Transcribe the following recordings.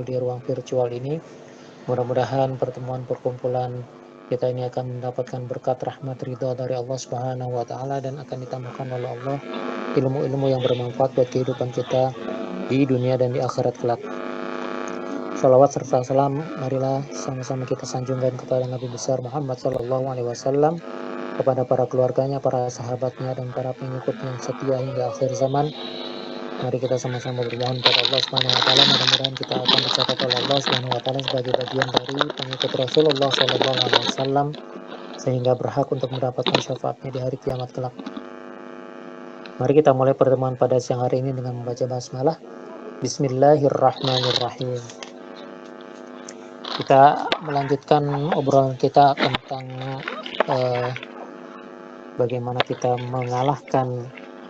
di ruang virtual ini. Mudah-mudahan perkumpulan kita ini akan mendapatkan berkat rahmat ridha dari Allah Subhanahu wa taala dan akan ditambahkan oleh Allah ilmu-ilmu yang bermanfaat buat kehidupan kita di dunia dan di akhirat kelak. Salawat serta salam marilah sama-sama kita sanjungkan kepada Nabi besar Muhammad sallallahu alaihi wasallam, kepada para keluarganya, para sahabatnya, dan para pengikutnya yang setia hingga akhir zaman. Mari kita sama-sama bermohon kepada Allah Subhanahu wa taala, mudah-mudahan kita akan dicatat oleh Allah Subhanahu wa taala sebagai bagian dari pengikut Rasulullah sallallahu alaihi wasallam sehingga berhak untuk mendapatkan syafaatnya di hari kiamat kelak. Mari kita mulai pertemuan pada siang hari ini dengan membaca basmalah. Bismillahirrahmanirrahim. Kita melanjutkan obrolan kita tentang bagaimana kita mengalahkan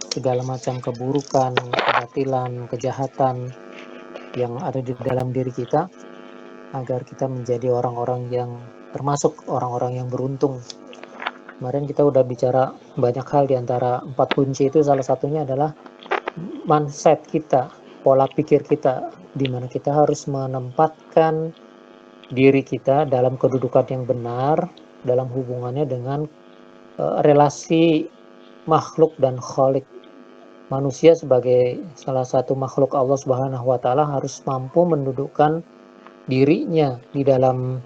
segala macam keburukan, kebatilan, kejahatan yang ada di dalam diri kita, agar kita menjadi orang-orang yang termasuk orang-orang yang beruntung. Kemarin kita udah bicara banyak hal, di antara 4 kunci itu salah satunya adalah mindset kita, pola pikir kita, di mana kita harus menempatkan diri kita dalam kedudukan yang benar dalam hubungannya dengan relasi makhluk dan khalik. Manusia sebagai salah satu makhluk Allah Subhanahu wa taala harus mampu mendudukkan dirinya di dalam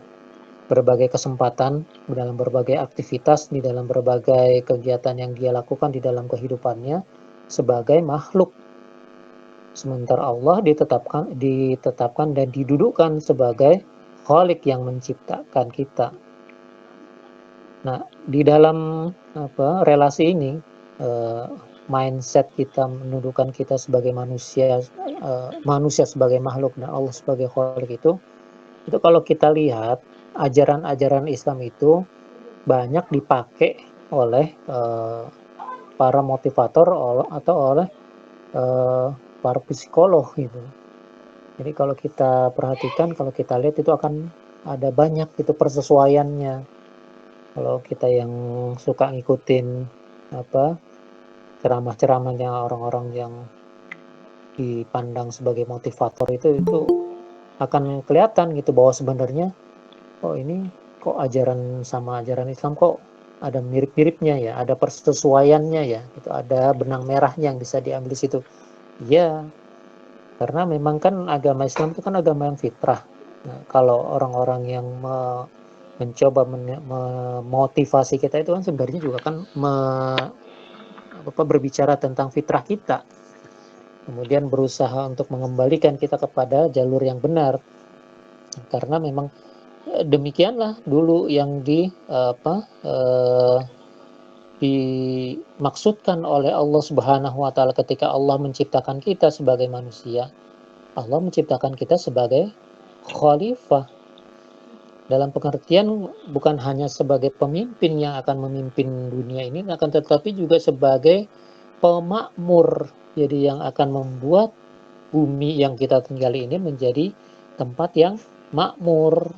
berbagai kesempatan, di dalam berbagai aktivitas, di dalam berbagai kegiatan yang dia lakukan di dalam kehidupannya sebagai makhluk. Sementara Allah ditetapkan dan didudukkan sebagai khalik yang menciptakan kita. Nah, di dalam relasi ini, mindset kita menundukkan kita sebagai manusia sebagai makhluk dan Allah sebagai khalik itu kalau kita lihat ajaran-ajaran Islam itu banyak dipakai oleh para motivator atau oleh para psikolog gitu. Jadi kalau kita perhatikan, kalau kita lihat itu akan ada banyak itu persesuaiannya. Kalau kita yang suka ngikutin ceramah-ceramahnya orang-orang yang dipandang sebagai motivator itu akan kelihatan gitu bahwa sebenarnya ini kok ajaran sama ajaran Islam kok ada mirip-miripnya ya, ada persesuaiannya ya, itu ada benang merahnya yang bisa diambil di situ. Ya, karena memang kan agama Islam itu kan agama yang fitrah. Nah, kalau orang-orang yang mencoba memotivasi kita itu kan sebenarnya juga kan berbicara tentang fitrah kita, kemudian berusaha untuk mengembalikan kita kepada jalur yang benar, karena memang demikianlah dulu yang dimaksudkan oleh Allah Subhanahu wa taala ketika Allah menciptakan kita sebagai manusia. Allah menciptakan kita sebagai khalifah, dalam pengertian bukan hanya sebagai pemimpin yang akan memimpin dunia ini, akan tetapi juga sebagai pemakmur. Jadi yang akan membuat bumi yang kita tinggali ini menjadi tempat yang makmur,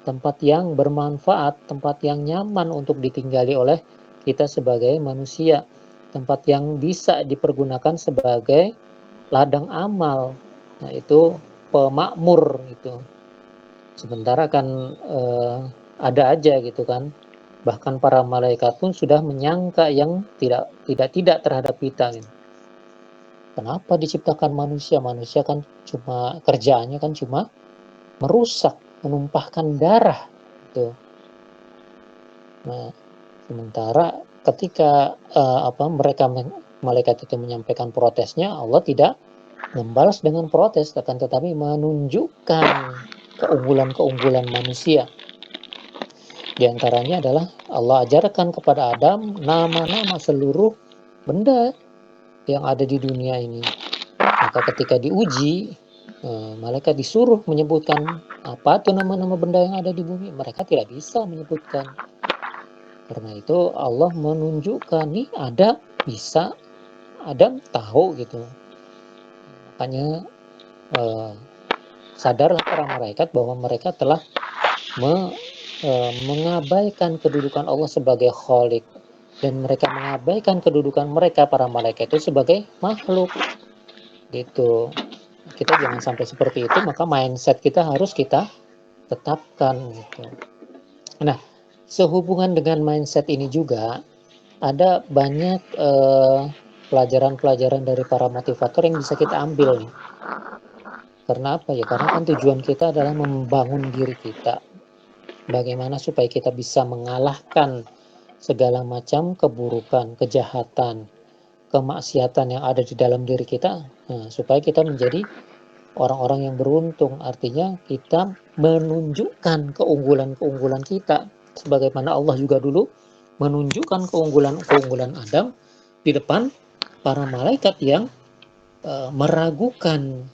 tempat yang bermanfaat, tempat yang nyaman untuk ditinggali oleh kita sebagai manusia, tempat yang bisa dipergunakan sebagai ladang amal. Nah, itu pemakmur itu. Sementara kan ada aja gitu kan, bahkan para malaikat pun sudah menyangka yang tidak terhadap kita gitu. Kenapa diciptakan manusia? Manusia kan cuma kerjaannya kan cuma merusak, menumpahkan darah gitu. Nah, sementara ketika malaikat itu menyampaikan protesnya, Allah tidak membalas dengan protes, akan tetapi menunjukkan keunggulan-keunggulan manusia. Di antaranya adalah Allah ajarkan kepada Adam nama-nama seluruh benda yang ada di dunia ini. Maka ketika diuji, malaikat disuruh menyebutkan apa itu nama-nama benda yang ada di bumi. Mereka tidak bisa menyebutkan. Karena itu Allah menunjukkan nih ada, bisa, Adam tahu gitu. Makanya sadarlah para malaikat bahwa mereka telah mengabaikan kedudukan Allah sebagai khalik, dan mereka mengabaikan kedudukan mereka para malaikat itu sebagai makhluk gitu. kita jangan sampai seperti itu, maka mindset kita harus kita tetapkan gitu. Nah, sehubungan dengan mindset ini juga ada banyak pelajaran-pelajaran dari para motivator yang bisa kita ambil nih. Karena apa ya? Karena kan tujuan kita adalah membangun diri kita. Bagaimana supaya kita bisa mengalahkan segala macam keburukan, kejahatan, kemaksiatan yang ada di dalam diri kita, supaya kita menjadi orang-orang yang beruntung. Artinya kita menunjukkan keunggulan-keunggulan kita, sebagaimana Allah juga dulu menunjukkan keunggulan-keunggulan Adam di depan para malaikat yang meragukan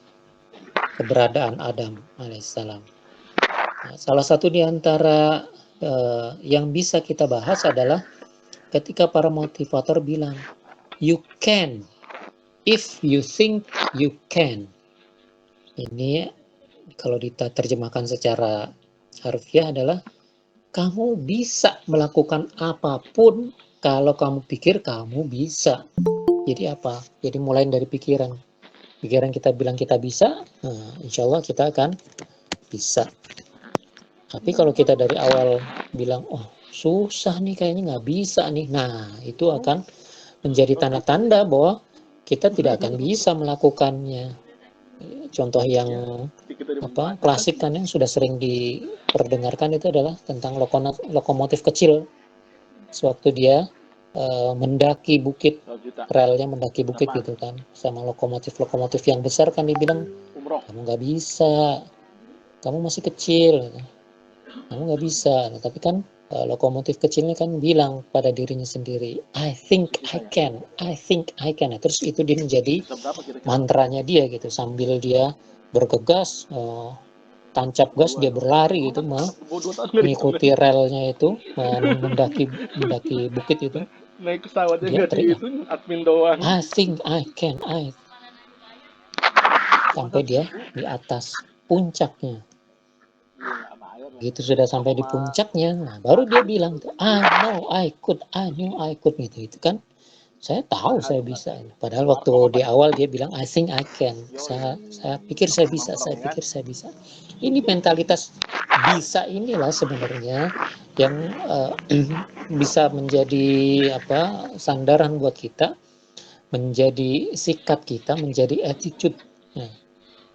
keberadaan Adam alaihissalam. Nah, salah satu di antara yang bisa kita bahas adalah ketika para motivator bilang, you can if you think you can. Ini kalau diterjemahkan secara harfiah adalah kamu bisa melakukan apapun kalau kamu pikir kamu bisa. Jadi apa? Jadi mulai dari pikiran. Pikiran kita bilang kita bisa, nah, insya Allah kita akan bisa. Tapi kalau kita dari awal bilang, oh susah nih kayaknya nggak bisa nih, nah itu akan menjadi tanda-tanda bahwa kita tidak akan bisa melakukannya. Contoh yang klasik kan yang sudah sering diperdengarkan itu adalah tentang lokomotif kecil. Sewaktu dia mendaki bukit, relnya mendaki bukit gitu kan, sama lokomotif yang besar kan dibilang kamu nggak bisa, kamu masih kecil, kamu nggak bisa. Tapi kan lokomotif kecilnya kan bilang pada dirinya sendiri, I think I can. Nah, terus itu dia menjadi mantranya dia gitu, sambil dia bergegas, tancap gas, dia berlari gitu, mengikuti relnya itu, mendaki bukit itu. Naik pesawat Dia jadi teriak, itu admin doang. I think I can, sampai dia di atas puncaknya. Gitu sudah sampai di puncaknya, nah baru dia bilang tuh, I know I could gitu. Itu kan saya tahu saya bisa. Padahal waktu di awal dia bilang I think I can. Saya pikir saya bisa. Ini mentalitas bisa inilah sebenarnya yang bisa menjadi sandaran buat kita, menjadi sikap kita, menjadi attitude,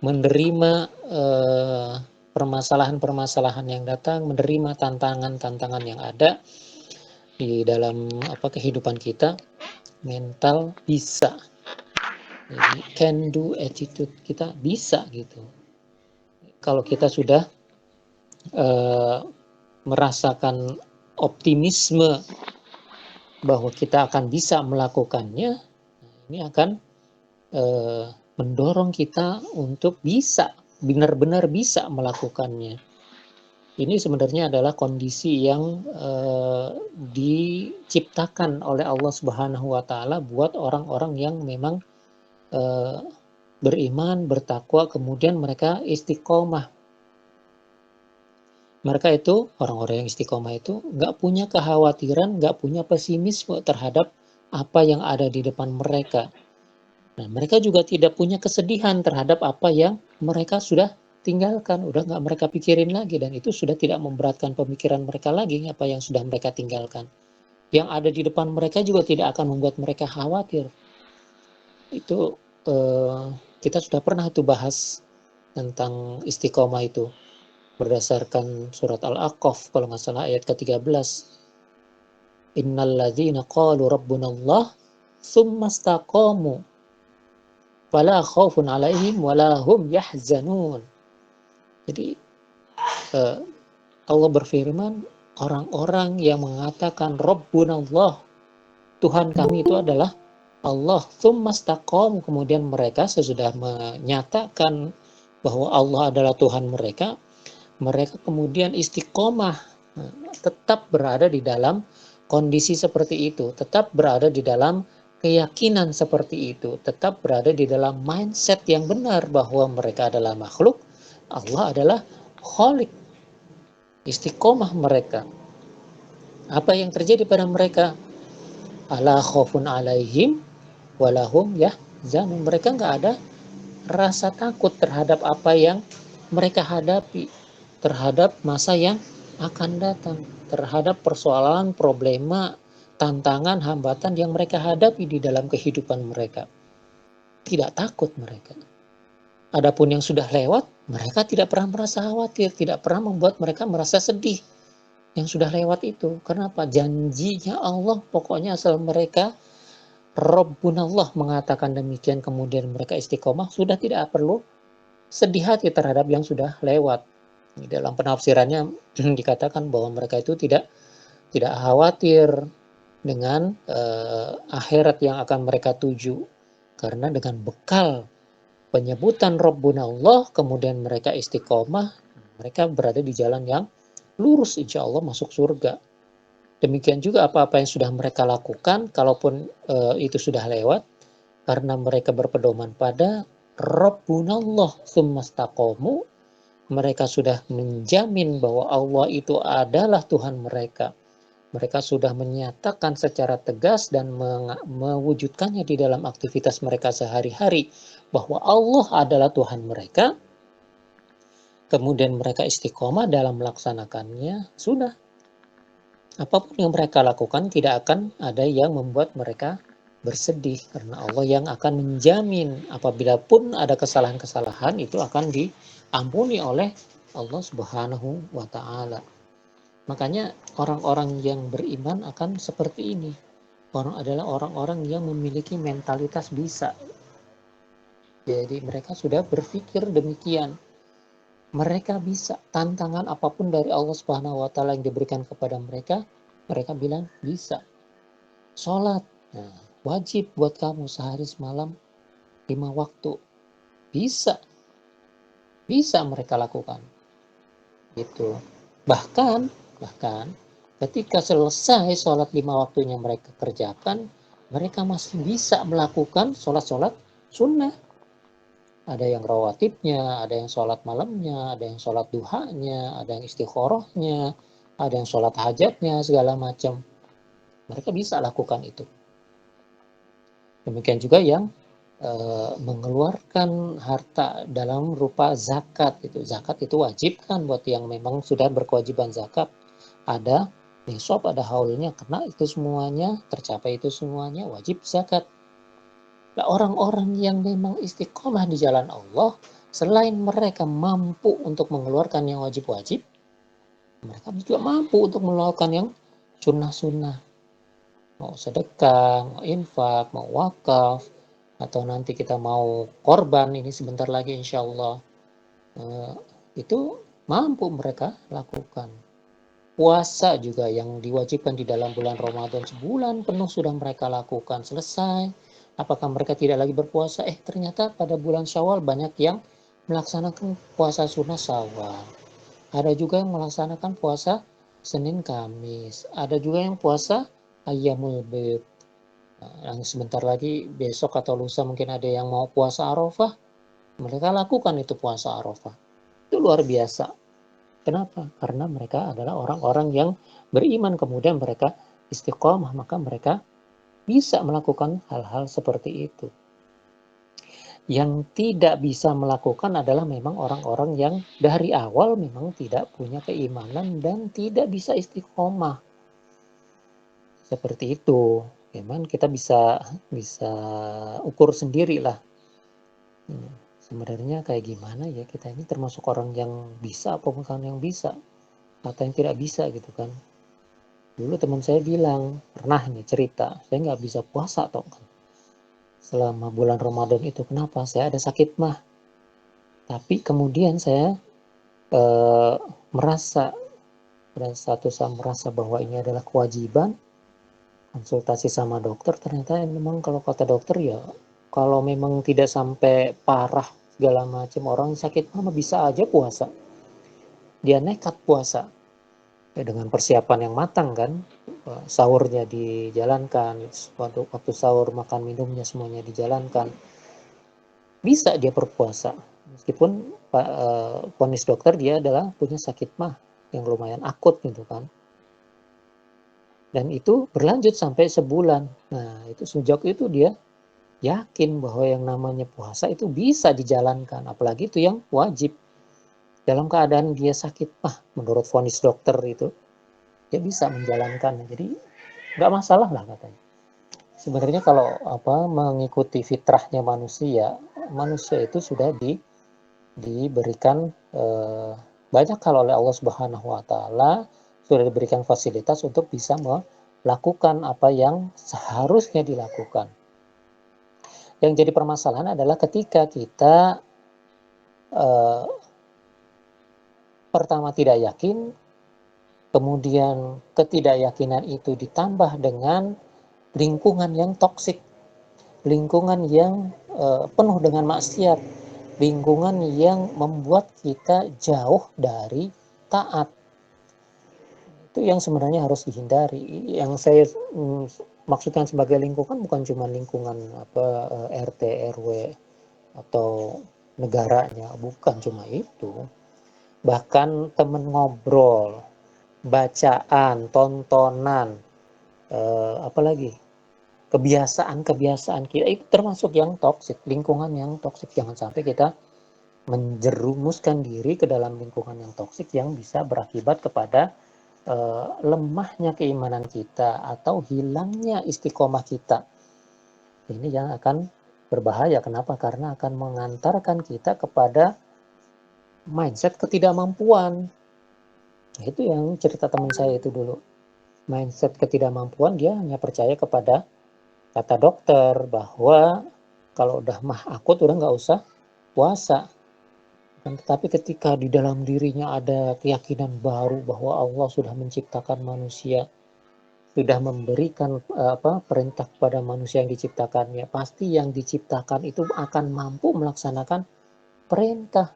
menerima permasalahan-permasalahan yang datang, menerima tantangan-tantangan yang ada di dalam kehidupan kita. Mental bisa, jadi can do attitude kita bisa gitu. Kalau kita sudah merasakan optimisme bahwa kita akan bisa melakukannya, ini akan mendorong kita untuk bisa benar-benar bisa melakukannya. Ini sebenarnya adalah kondisi yang diciptakan oleh Allah Subhanahu wa Ta'ala buat orang-orang yang memang beriman, bertakwa, kemudian mereka istiqomah. Mereka itu, orang-orang yang istiqomah itu, nggak punya kekhawatiran, nggak punya pesimisme terhadap apa yang ada di depan mereka. Nah, mereka juga tidak punya kesedihan terhadap apa yang mereka sudah tinggalkan, udah nggak mereka pikirin lagi, dan itu sudah tidak memberatkan pemikiran mereka lagi apa yang sudah mereka tinggalkan. Yang ada di depan mereka juga tidak akan membuat mereka khawatir. Itu kita sudah pernah itu bahas tentang istiqomah itu berdasarkan surat Al-A'qaf kalau nggak salah ayat ke-13. Innal ladzina qalu rabbunallah tsumma istaqamu fala khaufun 'alaihim wala hum yahzanun. Jadi Allah berfirman, orang-orang yang mengatakan Rabbunallah, Tuhan kami itu adalah Allah, tsumma istaqamu, kemudian mereka sesudah menyatakan bahwa Allah adalah Tuhan mereka, mereka kemudian istiqomah, tetap berada di dalam kondisi seperti itu, tetap berada di dalam keyakinan seperti itu, tetap berada di dalam mindset yang benar bahwa mereka adalah makhluk, Allah adalah Khalik. Istiqomah mereka. Apa yang terjadi pada mereka? Ala khaufun alaihim walahum yahzanun. Mereka nggak ada rasa takut terhadap apa yang mereka hadapi, terhadap masa yang akan datang, terhadap persoalan, problema, tantangan, hambatan yang mereka hadapi di dalam kehidupan mereka. Tidak takut mereka. Adapun yang sudah lewat, mereka tidak pernah merasa khawatir, tidak pernah membuat mereka merasa sedih. Yang sudah lewat itu. Kenapa? Janjinya Allah, pokoknya asal mereka Rabbunallah mengatakan demikian, kemudian mereka istiqomah, sudah tidak perlu sedih hati terhadap yang sudah lewat. Di dalam penafsirannya dikatakan bahwa mereka itu tidak khawatir dengan akhirat yang akan mereka tuju, karena dengan bekal penyebutan Rabbuna Allah, kemudian mereka istiqomah, mereka berada di jalan yang lurus, insya Allah masuk surga. Demikian juga apa-apa yang sudah mereka lakukan, kalaupun itu sudah lewat, karena mereka berpedoman pada Rabbuna Allah tsumastaqamu, mereka sudah menjamin bahwa Allah itu adalah Tuhan mereka. Mereka sudah menyatakan secara tegas dan mewujudkannya di dalam aktivitas mereka sehari-hari bahwa Allah adalah Tuhan mereka. Kemudian mereka istiqomah dalam melaksanakannya, sudah. Apapun yang mereka lakukan tidak akan ada yang membuat mereka bersedih, karena Allah yang akan menjamin apabila pun ada kesalahan-kesalahan itu akan diampuni oleh Allah Subhanahu wa taala. Makanya orang-orang yang beriman akan seperti ini. Adalah orang-orang yang memiliki mentalitas bisa. Jadi mereka sudah berpikir demikian. Mereka bisa, tantangan apapun dari Allah Subhanahu wa taala yang diberikan kepada mereka, mereka bilang bisa. Sholat, nah, wajib buat kamu sehari semalam 5 waktu. Bisa. Bisa mereka lakukan. Gitu. Bahkan ketika selesai sholat 5 waktunya mereka kerjakan, mereka masih bisa melakukan sholat-sholat sunnah. Ada yang rawatibnya, ada yang sholat malamnya, ada yang sholat duhanya, ada yang istikharahnya, ada yang sholat hajatnya, segala macam. Mereka bisa lakukan itu. Demikian juga yang mengeluarkan harta dalam rupa zakat. Zakat itu wajib kan buat yang memang sudah berkewajiban zakat. Ada nisab, ada haulnya, karena itu semuanya tercapai, itu semuanya wajib zakat. Nah, orang-orang yang memang istiqomah di jalan Allah, selain mereka mampu untuk mengeluarkan yang wajib-wajib, mereka juga mampu untuk melakukan yang sunnah-sunnah. Mau sedekah, mau infak, mau wakaf, atau nanti kita mau korban, ini sebentar lagi insya Allah. Itu mampu mereka lakukan. Puasa juga yang diwajibkan di dalam bulan Ramadan, sebulan penuh sudah mereka lakukan, selesai. Apakah mereka tidak lagi berpuasa? Ternyata pada bulan Syawal banyak yang melaksanakan puasa sunnah Syawal. Ada juga yang melaksanakan puasa Senin Kamis. Ada juga yang puasa Ayyamul Bid. Yang sebentar lagi besok atau lusa mungkin ada yang mau puasa Arafah. Mereka lakukan itu puasa Arafah. Itu luar biasa. Kenapa? Karena mereka adalah orang-orang yang beriman, kemudian mereka istiqomah, maka mereka bisa melakukan hal-hal seperti itu. Yang tidak bisa melakukan adalah memang orang-orang yang dari awal memang tidak punya keimanan dan tidak bisa istiqomah. Seperti itu. Memang kita bisa ukur sendiri lah. Sebenarnya kayak gimana ya, kita ini termasuk orang yang bisa apa bukan yang bisa, atau yang tidak bisa gitu kan. Dulu teman saya bilang, pernah nih cerita, saya nggak bisa puasa toh kan. Selama bulan Ramadan itu, kenapa? Saya ada sakit mah. Tapi kemudian saya merasa bahwa ini adalah kewajiban, konsultasi sama dokter. Ternyata memang kalau kata dokter ya, kalau memang tidak sampai parah segala macam, orang sakit mah bisa aja puasa. Dia nekat puasa. Dengan persiapan yang matang kan, sahurnya dijalankan, waktu sahur makan minumnya semuanya dijalankan, bisa dia berpuasa meskipun vonis dokter dia adalah punya sakit mah yang lumayan akut gitu kan, dan itu berlanjut sampai sebulan. Nah itu sejak itu dia yakin bahwa yang namanya puasa itu bisa dijalankan, apalagi itu yang wajib. Dalam keadaan dia sakit, menurut vonis dokter itu, dia bisa menjalankan. Jadi nggak masalah lah katanya. Sebenarnya kalau mengikuti fitrahnya manusia, manusia itu sudah diberikan banyak hal oleh Allah Subhanahu wa taala, sudah diberikan fasilitas untuk bisa melakukan apa yang seharusnya dilakukan. Yang jadi permasalahan adalah ketika kita pertama tidak yakin, kemudian ketidakyakinan itu ditambah dengan lingkungan yang toksik, lingkungan yang penuh dengan maksiat, lingkungan yang membuat kita jauh dari taat. Itu yang sebenarnya harus dihindari. Yang saya maksudkan sebagai lingkungan bukan cuma lingkungan RT, RW atau negaranya, bukan cuma itu. Bahkan teman ngobrol, bacaan, tontonan, apalagi kebiasaan-kebiasaan kita itu termasuk yang toksik, lingkungan yang toksik. Jangan sampai kita menjerumuskan diri ke dalam lingkungan yang toksik yang bisa berakibat kepada lemahnya keimanan kita atau hilangnya istiqomah kita. Ini yang akan berbahaya. Kenapa? Karena akan mengantarkan kita kepada mindset ketidakmampuan. Itu yang cerita teman saya itu dulu. Mindset ketidakmampuan, dia hanya percaya kepada kata dokter bahwa kalau udah mah akut udah nggak usah puasa. Tetapi ketika di dalam dirinya ada keyakinan baru bahwa Allah sudah menciptakan manusia, sudah memberikan perintah kepada manusia yang diciptakannya, pasti yang diciptakan itu akan mampu melaksanakan perintah.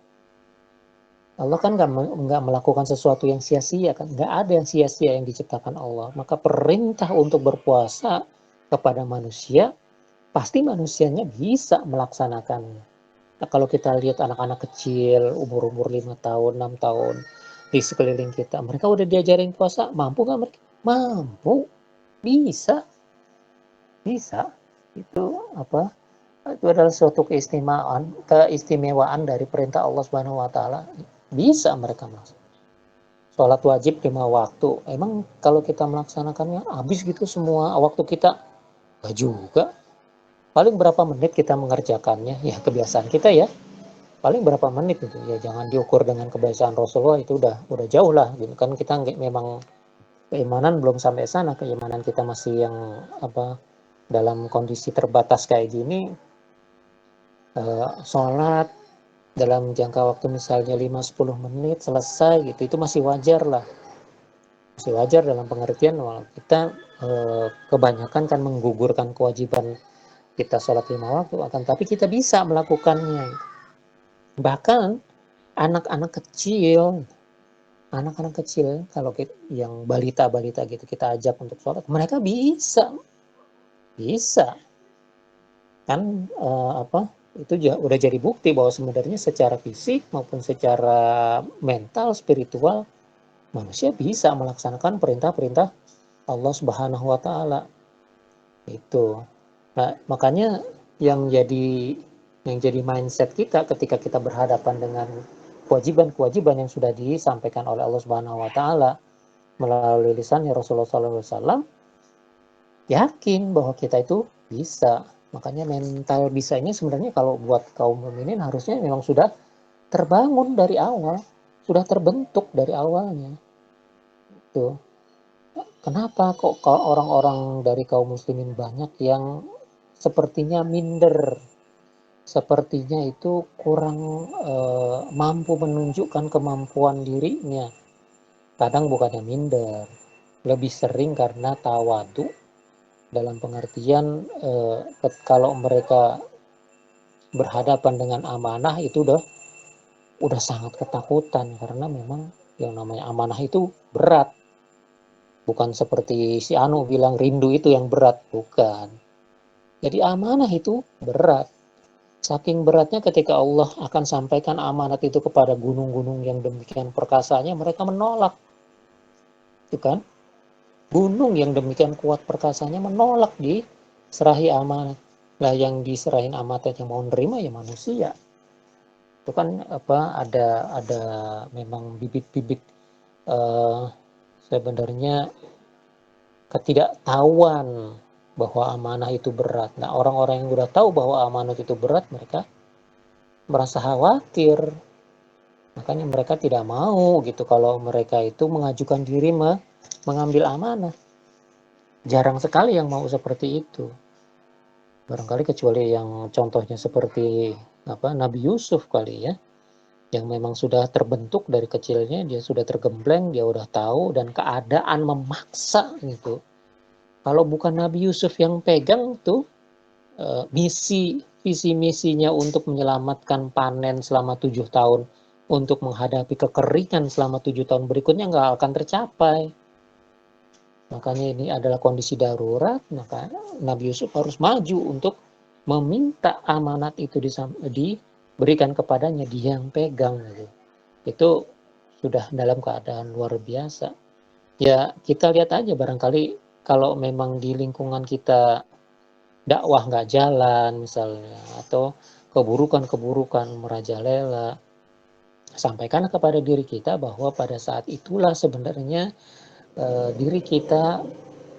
Allah kan nggak melakukan sesuatu yang sia-sia, kan nggak ada yang sia-sia yang diciptakan Allah. Maka perintah untuk berpuasa kepada manusia, pasti manusianya bisa melaksanakannya. Nah, kalau kita lihat anak-anak kecil, umur-umur 5 tahun, 6 tahun, di sekeliling kita, mereka udah diajarin puasa, mampu nggak mereka? Mampu, bisa, bisa. Itu itu adalah suatu keistimewaan dari perintah Allah Subhanahu wa taala. Bisa mereka melaksanakan. Sholat wajib 5 waktu. Emang kalau kita melaksanakannya habis gitu semua waktu kita? Enggak juga. Paling berapa menit kita mengerjakannya? Ya kebiasaan kita ya. Paling berapa menit itu. Ya jangan diukur dengan kebiasaan Rasulullah, itu udah jauh lah gitu kan. Kita memang keimanan belum sampai sana, keimanan kita masih yang dalam kondisi terbatas kayak gini. Sholat dalam jangka waktu misalnya 5-10 menit selesai gitu, itu masih wajar lah. Masih wajar dalam pengertian kita kebanyakan kan menggugurkan kewajiban kita sholat 5 waktu, tapi kita bisa melakukannya. Bahkan anak-anak kecil kalau yang balita gitu kita ajak untuk sholat, mereka bisa kan itu udah jadi bukti bahwa sebenarnya secara fisik maupun secara mental, spiritual, manusia bisa melaksanakan perintah-perintah Allah Subhanahu wa taala. Itu. Nah, makanya yang jadi mindset kita ketika kita berhadapan dengan kewajiban-kewajiban yang sudah disampaikan oleh Allah Subhanahu wa taala melalui lisannya Rasulullah SAW, yakin bahwa kita itu bisa. Makanya mental bisanya sebenarnya kalau buat kaum mukminin harusnya memang sudah terbangun dari awal, sudah terbentuk dari awalnya. Tuh. Kenapa kok orang-orang dari kaum muslimin banyak yang sepertinya minder, sepertinya itu kurang mampu menunjukkan kemampuan dirinya? Kadang bukannya minder, lebih sering karena tawadu, dalam pengertian kalau mereka berhadapan dengan amanah itu udah sangat ketakutan, karena memang yang namanya amanah itu berat. Bukan seperti si Anu bilang rindu itu yang berat, bukan. Jadi amanah itu berat. Saking beratnya ketika Allah akan sampaikan amanat itu kepada gunung-gunung yang demikian perkasanya, mereka menolak. Itu kan? Gunung yang demikian kuat perkasanya menolak diserahi amanat. Lah yang diserahin amanat yang mau nerima ya manusia. Itu kan ada memang bibit-bibit sebenarnya ketidaktahuan bahwa amanah itu berat. Nah, orang-orang yang udah tahu bahwa amanah itu berat, mereka merasa khawatir. Makanya mereka tidak mau gitu kalau mereka itu mengajukan diri mengambil amanah. Jarang sekali yang mau seperti itu. Barangkali kecuali yang contohnya seperti Nabi Yusuf kali ya, yang memang sudah terbentuk dari kecilnya, dia sudah tergembleng, dia udah tahu dan keadaan memaksa gitu. Kalau bukan Nabi Yusuf yang pegang tuh visi misinya untuk menyelamatkan panen selama 7 tahun, untuk menghadapi kekeringan selama 7 tahun berikutnya nggak akan tercapai. Makanya ini adalah kondisi darurat, maka Nabi Yusuf harus maju untuk meminta amanat itu diberikan kepadanya, dia yang pegang gitu. Itu sudah dalam keadaan luar biasa. Ya kita lihat aja barangkali kalau memang di lingkungan kita dakwah nggak jalan misalnya, atau keburukan-keburukan merajalela, sampaikan kepada diri kita bahwa pada saat itulah sebenarnya diri kita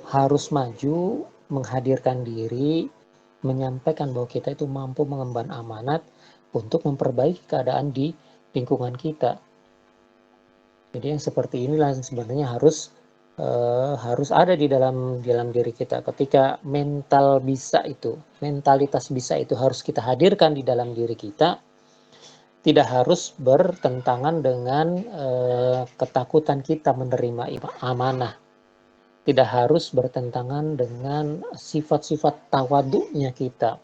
harus maju, menghadirkan diri, menyampaikan bahwa kita itu mampu mengemban amanat untuk memperbaiki keadaan di lingkungan kita. Jadi yang seperti inilah yang sebenarnya harus ada di dalam diri kita. Ketika mentalitas bisa itu harus kita hadirkan di dalam diri kita, tidak harus bertentangan dengan ketakutan kita menerima amanah. Tidak harus bertentangan dengan sifat-sifat tawaduknya kita.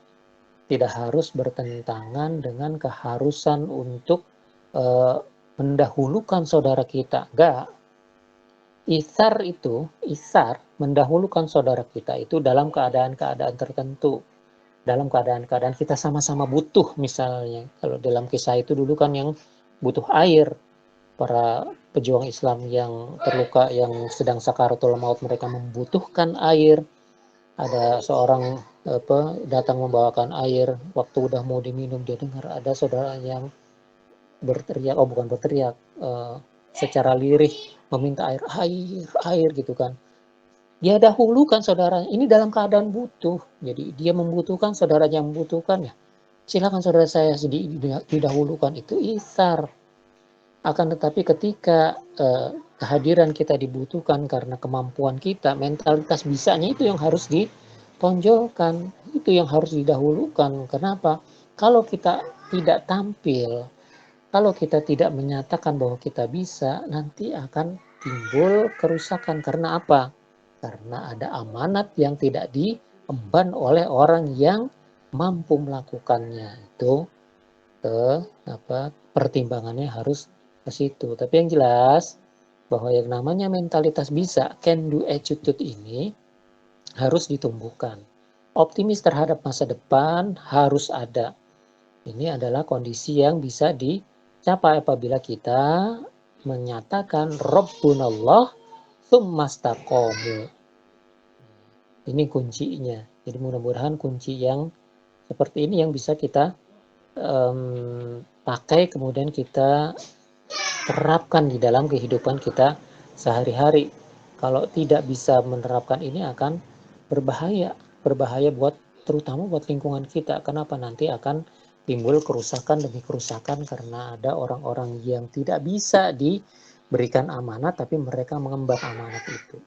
Tidak harus bertentangan dengan keharusan untuk mendahulukan saudara kita. Enggak. Isar mendahulukan saudara kita itu dalam keadaan-keadaan tertentu. Dalam keadaan-keadaan kita sama-sama butuh misalnya. Kalau dalam kisah itu dulu kan yang butuh air. Para pejuang Islam yang terluka, yang sedang sakaratul maut, mereka membutuhkan air. Ada seorang datang membawakan air, waktu udah mau diminum dia dengar ada saudara yang berteriak, bukan berteriak, secara lirih meminta air, air, air gitu kan. Dia dahulukan saudaranya, ini dalam keadaan butuh, jadi dia membutuhkan, saudaranya membutuhkan, ya silakan saudara saya didahulukan, itu isar. Akan tetapi ketika kehadiran kita dibutuhkan karena kemampuan kita, mentalitas bisanya itu yang harus ditonjolkan, itu yang harus didahulukan. Kenapa? Kalau kita tidak tampil, kalau kita tidak menyatakan bahwa kita bisa, nanti akan timbul kerusakan. Karena apa? Karena ada amanat yang tidak diemban oleh orang yang mampu melakukannya. Itu pertimbangannya harus ke situ. Tapi yang jelas bahwa yang namanya mentalitas bisa, can do attitude ini harus ditumbuhkan. Optimis terhadap masa depan harus ada. Ini adalah kondisi yang bisa dicapai apabila kita menyatakan Rabbunallah tsumastaqomu. Ini kuncinya. Jadi mudah-mudahan kunci yang seperti ini yang bisa kita pakai, kemudian kita terapkan di dalam kehidupan kita sehari-hari. Kalau tidak bisa menerapkan ini akan berbahaya buat, terutama buat lingkungan kita. Kenapa? Nanti akan timbul kerusakan demi kerusakan karena ada orang-orang yang tidak bisa diberikan amanat tapi mereka mengemban amanat itu.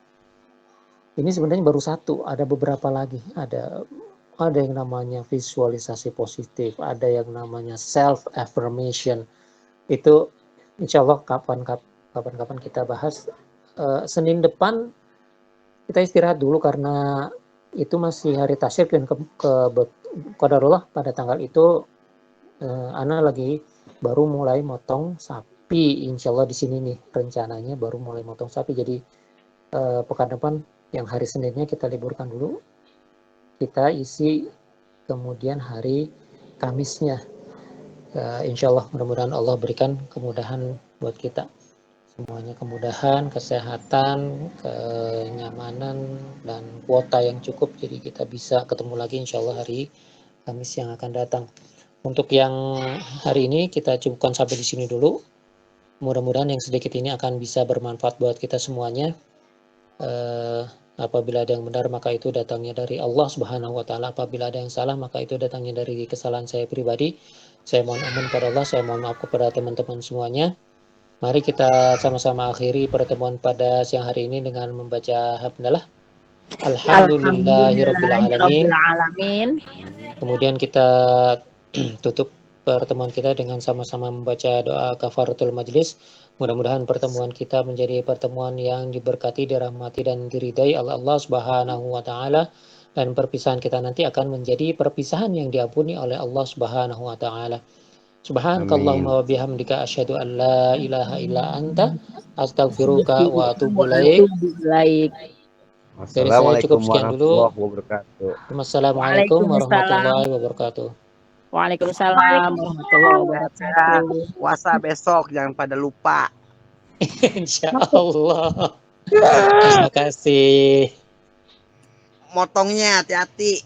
Ini sebenarnya baru satu, ada beberapa lagi. Ada yang namanya visualisasi positif, ada yang namanya self affirmation. Itu insya Allah kapan-kapan kita bahas. Senin depan kita istirahat dulu karena itu masih hari tasyrik dan qadarullah pada tanggal itu Ana lagi baru mulai motong sapi. Insya Allah di sini nih rencananya baru mulai motong sapi. Jadi pekan depan yang hari Seninnya kita liburkan dulu. Kita isi kemudian hari Kamisnya. Insya Allah mudah-mudahan Allah berikan kemudahan buat kita semuanya, kemudahan, kesehatan, kenyamanan, dan kuota yang cukup, jadi kita bisa ketemu lagi insya Allah hari Kamis yang akan datang. Untuk yang hari ini kita cukupkan sampai di sini dulu. Mudah-mudahan yang sedikit ini akan bisa bermanfaat buat kita semuanya. Apabila ada yang benar maka itu datangnya dari Allah Subhanahu wa taala. Apabila ada yang salah maka itu datangnya dari kesalahan saya pribadi. Saya mohon ampun kepada Allah, saya mohon maaf kepada teman-teman semuanya. Mari kita sama-sama akhiri pertemuan pada siang hari ini dengan membaca hamdalah. Alhamdulillahirabbil alamin. Alhamdulillahirobbilalamin. Kemudian kita tutup pertemuan kita dengan sama-sama membaca doa kafaratul majlis. Mudah-mudahan pertemuan kita menjadi pertemuan yang diberkati, dirahmati dan diridai oleh Allah Subhanahu wa taala, dan perpisahan kita nanti akan menjadi perpisahan yang diampuni oleh Allah Subhanahu wa taala. Subhanakallahumma wa bihamdika asyhadu an la ilaha illa anta astaghfiruka wa atubu ilaik. Dari saya cukup Assalamualaikum sekian dulu. warahmatullahi wabarakatuh. Wassalamualaikum Waalaikumsalam. warahmatullahi wabarakatuh. Waalaikumsalam warahmatullahi wabarakatuh. Puasa besok jangan pada lupa. Insya Allah. Terima kasih. Motongnya hati-hati.